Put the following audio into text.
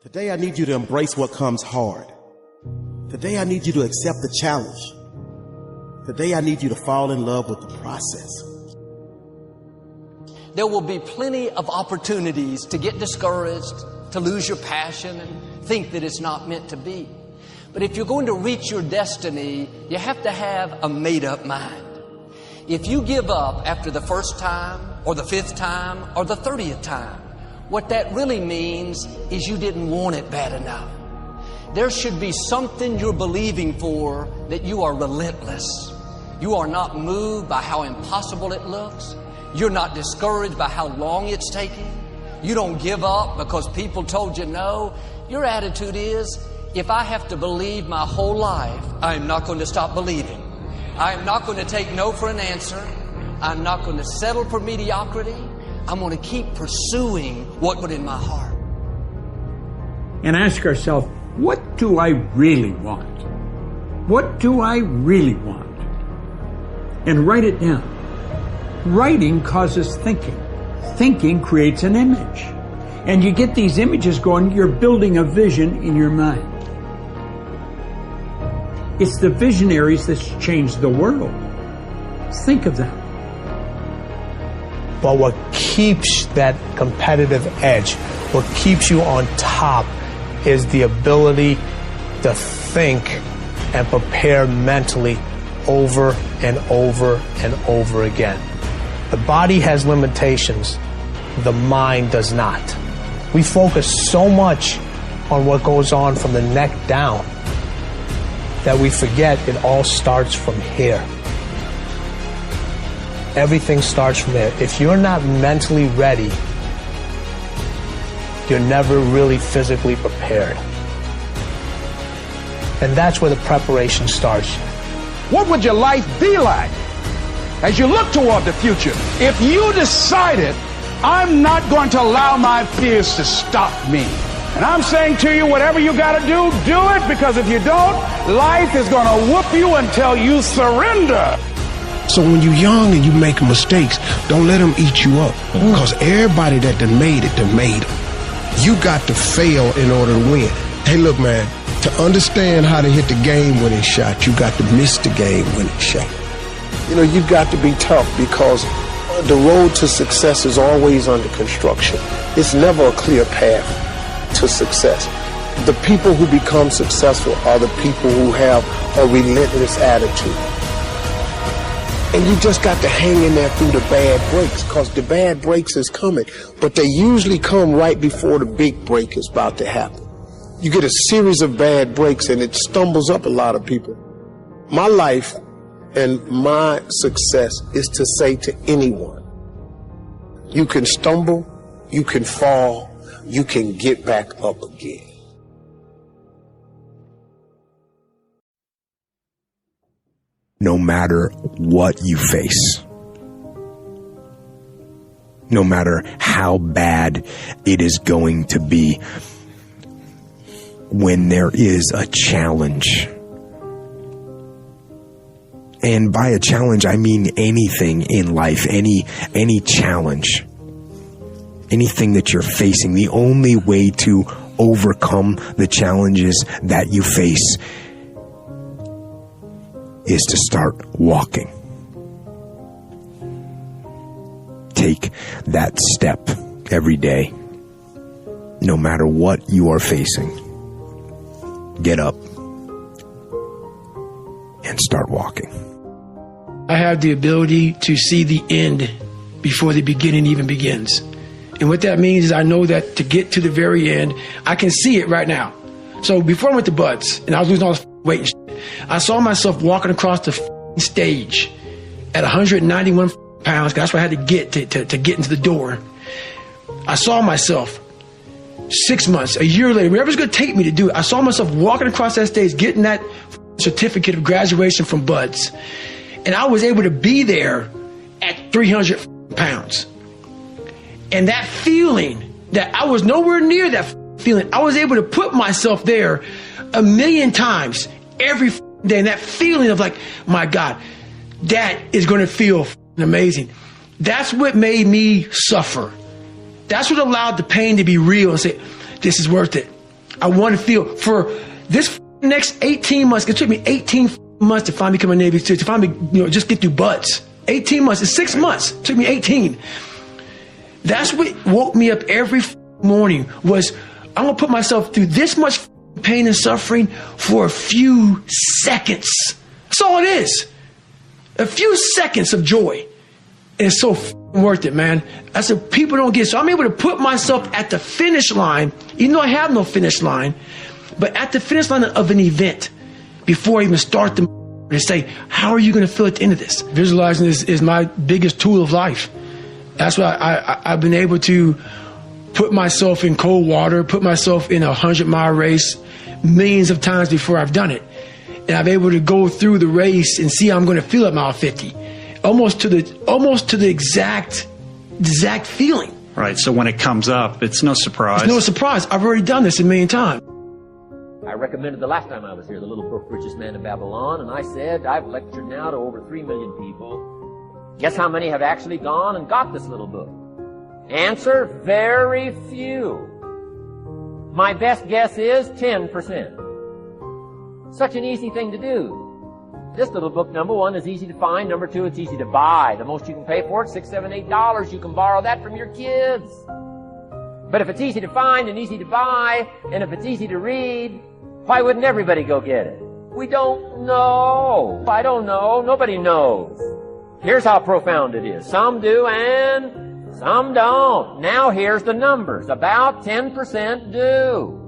Today I need you to embrace what comes hard. Today I need you to accept the challenge. Today I need you to fall in love with the process. There will be plenty of opportunities to get discouraged, to lose your passion and think that it's not meant to be. But if you're going to reach your destiny, you have to have a made-up mind. If you give up after the first time or the 5th time or the 30th time, what that really means is you didn't want it bad enough. There should be something you're believing for, that you are relentless. You are not moved by how impossible it looks. You're not discouraged by how long it's taking. You don't give up because people told you no. Your attitude is, if I have to believe my whole life, I'm not going to stop believing. I'm not going to take no for an answer. I'm not going to settle for mediocrity. I'm going to keep pursuing what was in my heart. And ask ourselves, what do I really want? What do I really want? And write it down. Writing causes thinking. Thinking creates an image. And you get these images going, you're building a vision in your mind. It's the visionaries that's changed the world. Think of them. But what keeps that competitive edge, what keeps you on top, is the ability to think and prepare mentally over and over and over again. The body has limitations, the mind does not. We focus so much on what goes on from the neck down that we forget it all starts from here. Everything starts from there. If you're not mentally ready, you're never really physically prepared. And that's where the preparation starts. What would your life be like as you look toward the future if you decided, I'm not going to allow my fears to stop me? And I'm saying to you, whatever you got to do it, because if you don't, life is going to whoop you until you surrender. So when you're young and you make mistakes, don't let them eat you up. Because everybody that done made it, done made them. You got to fail in order to win. Hey, look, man, to understand how to hit the game-winning shot, you got to miss the game-winning shot. You know, you've got to be tough, because the road to success is always under construction. It's never a clear path to success. The people who become successful are the people who have a relentless attitude. And you just got to hang in there through the bad breaks, because the bad breaks is coming. But they usually come right before the big break is about to happen. You get a series of bad breaks and it stumbles up a lot of people. My life and my success is to say to anyone, you can stumble, you can fall, you can get back up again. No matter what you face, no matter how bad it is going to be, when there is a challenge, and by a challenge I mean anything in life, any challenge, anything that you're facing, the only way to overcome the challenges that you face is to start walking. Take that step every day, no matter what you are facing. Get up and start walking. I have the ability to see the end before the beginning even begins. And what that means is I know that to get to the very end, I can see it right now. So before I went to Buds and I was losing all this weight and shit, I saw myself walking across the stage at 191 pounds. That's where I had to get to get into the door. I saw myself 6 months, a year later, wherever it's going to take me to do it. I saw myself walking across that stage, getting that certificate of graduation from Buds. And I was able to be there at 300 pounds. And that feeling that I was nowhere near that feeling, I was able to put myself there 1,000,000 times every day. And that feeling of like, my God, that is going to feel amazing. That's what made me suffer. That's what allowed the pain to be real and say, this is worth it. I want to feel for this next 18 months. It took me 18 months to finally become a Navy SEAL, to finally, just get through BUD/S. 18 months. It's 6 months. It took me 18. That's what woke me up every morning was I'm going to put myself through this much pain and suffering for a few seconds. That's all it is. A few seconds of joy. And it's so worth it, man. That's what people don't get. So I'm able to put myself at the finish line, even though I have no finish line, but at the finish line of an event before I even start the to say, how are you going to feel at the end of this? Visualizing is my biggest tool of life. That's why I've been able to put myself in cold water, put myself in a 100-mile race millions of times before I've done it. And I'm able to go through the race and see how I'm going to feel at mile 50. Almost to the exact feeling. Right. So when it comes up, it's no surprise. It's no surprise. I've already done this a million times. I recommended the last time I was here, the little book, Richest Man in Babylon, and I said, I've lectured now to over 3 million people. Guess how many have actually gone and got this little book? Answer, very few. My best guess is 10%. Such an easy thing to do. This little book, number one, is easy to find. Number two, it's easy to buy. The most you can pay for it, $6, $7, $8. You can borrow that from your kids. But if it's easy to find and easy to buy, and if it's easy to read, why wouldn't everybody go get it? We don't know. I don't know. Nobody knows. Here's how profound it is. Some do and some don't. Now here's the numbers. About 10% do.